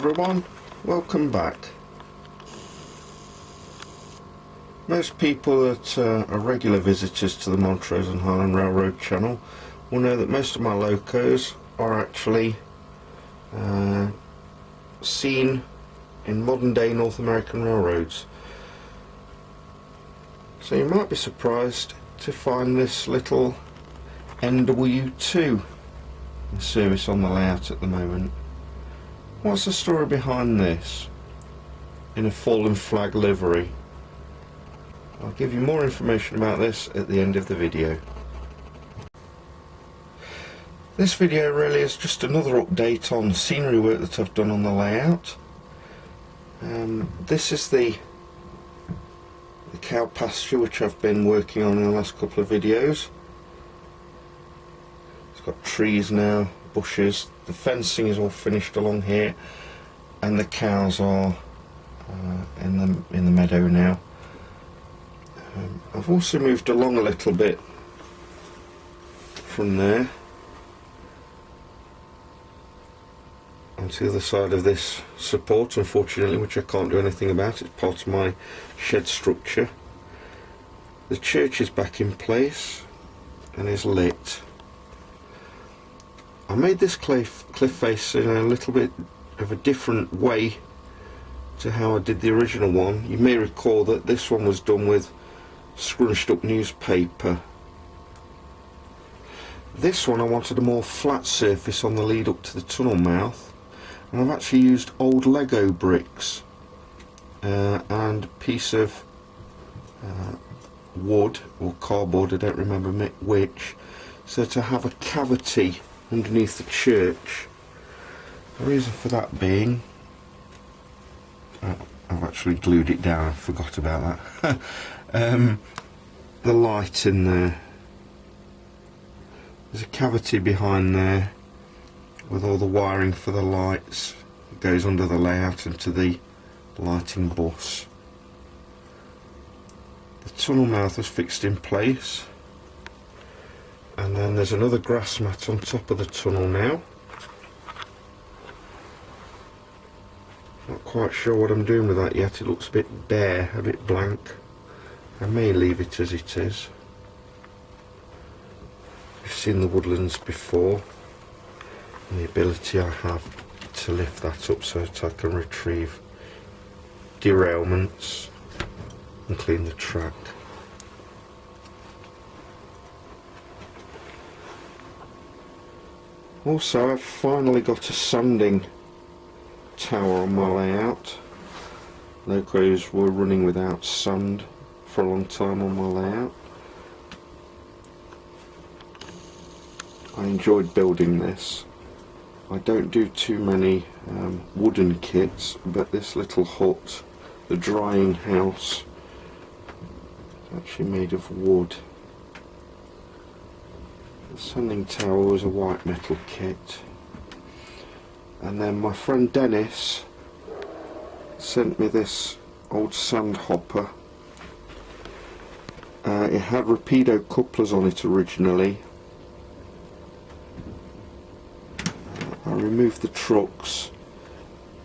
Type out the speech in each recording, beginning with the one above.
everyone, welcome back. Most people that are regular visitors to the Montrose and Highland Railroad channel will know that most of my locos are actually seen in modern day North American railroads. So you might be surprised to find this little NW2 in service on the layout at the moment. What's the story behind this in a fallen flag livery? I'll give you more information about this at the end of the video. This video really is just another update on scenery work that I've done on the layout. This is the cow pasture which I've been working on in the last couple of videos. It's got trees now, bushes, the fencing is all finished along here, and the cows are in the meadow now. I've also moved along a little bit from there onto the other side of this support, unfortunately, which I can't do anything about. It's part of my shed structure. The church is back in place and is lit. I made this cliff face in a little bit of a different way to how I did the original one. You may recall that this one was done with scrunched up newspaper. This one I wanted a more flat surface on the lead up to the tunnel mouth, and I've actually used old Lego bricks and a piece of wood or cardboard, I don't remember which, so to have a cavity underneath the church. The reason for that being, I've actually glued it down, I forgot about that. The light in there, there's a cavity behind there with all the wiring for the lights. It goes under the layout into the lighting bus. The tunnel mouth was fixed in place, and then there's another grass mat on top of the tunnel now. Not quite sure what I'm doing with that yet. It looks a bit bare, a bit blank. I may leave it as it is. You've seen the woodlands before, and the ability I have to lift that up so that I can retrieve derailments and clean the track. Also, I've finally got a sanding tower on my layout. Locos were running without sand for a long time on my layout. I enjoyed building this. I don't do too many wooden kits, but this little hut, the drying house, is actually made of wood. The sanding tower was a white metal kit. And then my friend Dennis sent me this old sand hopper. It had Rapido couplers on it originally. I removed the trucks,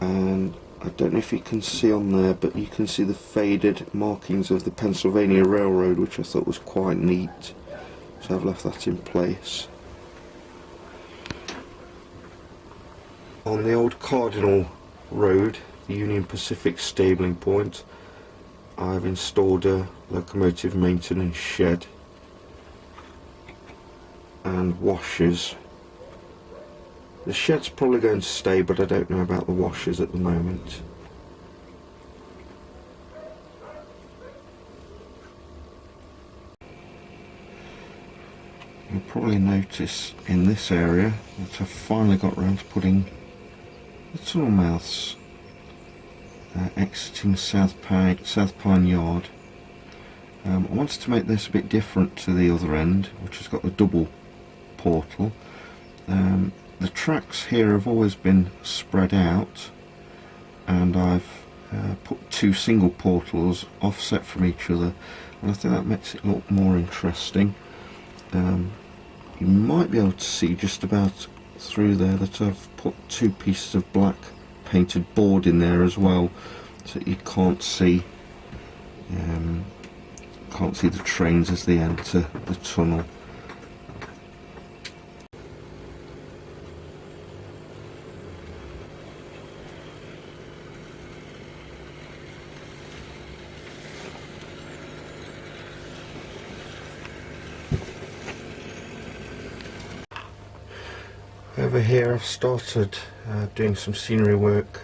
and I don't know if you can see on there, but you can see the faded markings of the Pennsylvania Railroad, which I thought was quite neat, so I've left that in place. On the old Cardinal Road, the Union Pacific stabling point, I've installed a locomotive maintenance shed and washers. The shed's probably going to stay, but I don't know about the washers at the moment. You'll probably notice in this area that I've finally got round to putting the tunnel mouths exiting South Pine Yard. I wanted to make this a bit different to the other end, which has got the double portal. The tracks here have always been spread out, and I've put two single portals offset from each other, and I think that makes it look more interesting. You might be able to see just about through there that I've put two pieces of black painted board in there as well, so you can't see the trains as they enter the tunnel. Over here I've started doing some scenery work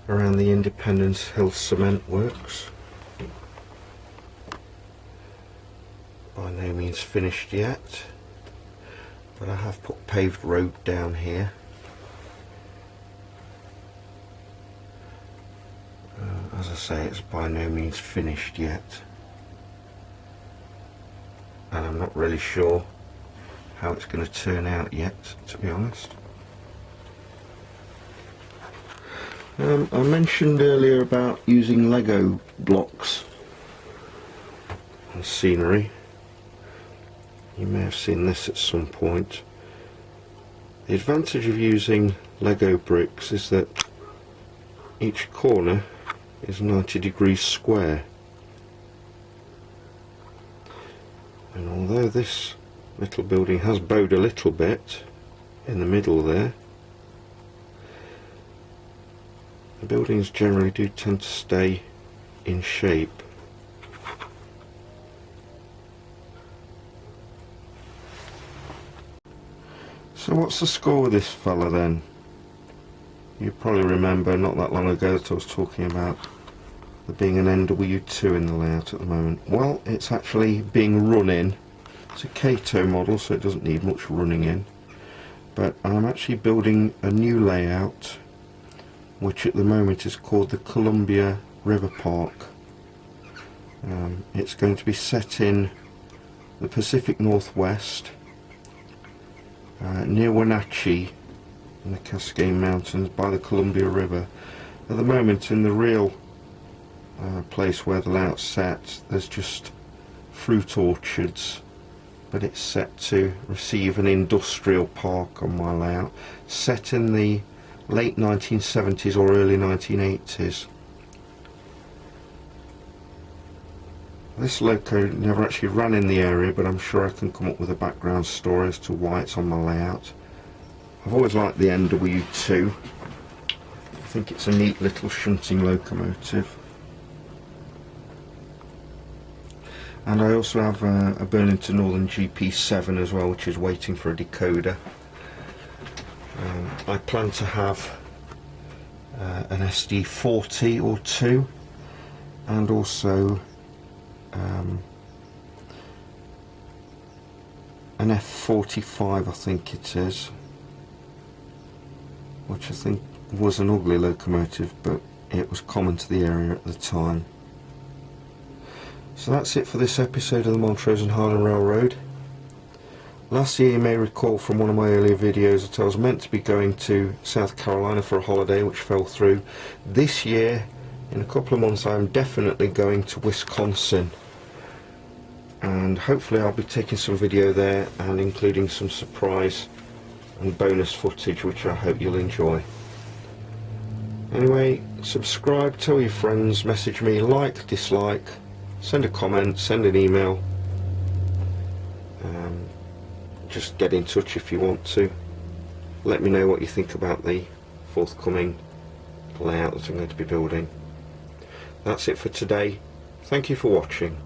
around the Independence Hill Cement Works. By no means finished yet, but I have put paved road down here. As I say, it's by no means finished yet, and I'm not really sure how it's going to turn out yet, to be honest. I mentioned earlier about using Lego blocks and scenery. You may have seen this at some point. The advantage of using Lego bricks is that each corner is 90 degrees square, and although this little building has bowed a little bit in the middle there, the buildings generally do tend to stay in shape. So what's the score with this fella then? You probably remember not that long ago that I was talking about there being an NW2 in the layout at the moment. Well, it's actually being run in. It's a Kato model, so it doesn't need much running in, but I'm actually building a new layout which at the moment is called the Columbia River Park. It's going to be set in the Pacific Northwest, near Wenatchee in the Cascade Mountains by the Columbia River. At the moment, in the real place where the layout's set, there's just fruit orchards, but it's set to receive an industrial park on my layout, set in the late 1970s or early 1980s. This loco never actually ran in the area, but I'm sure I can come up with a background story as to why it's on my layout. I've always liked the NW2. I think it's a neat little shunting locomotive. And I also have a Burlington Northern GP7 as well, which is waiting for a decoder. I plan to have an SD40 or 2, and also an F45, I think it is, which I think was an ugly locomotive, but it was common to the area at the time. So that's it for this episode of the Montrose and Highland Railroad. Last year, you may recall from one of my earlier videos that I was meant to be going to South Carolina for a holiday, which fell through. This year, in a couple of months, I'm definitely going to Wisconsin, and hopefully I'll be taking some video there and including some surprise and bonus footage, which I hope you'll enjoy. Anyway, subscribe, tell your friends, message me, like, dislike, send a comment, send an email. Just get in touch if you want to. Let me know what you think about the forthcoming layout that I'm going to be building. That's it for today. Thank you for watching.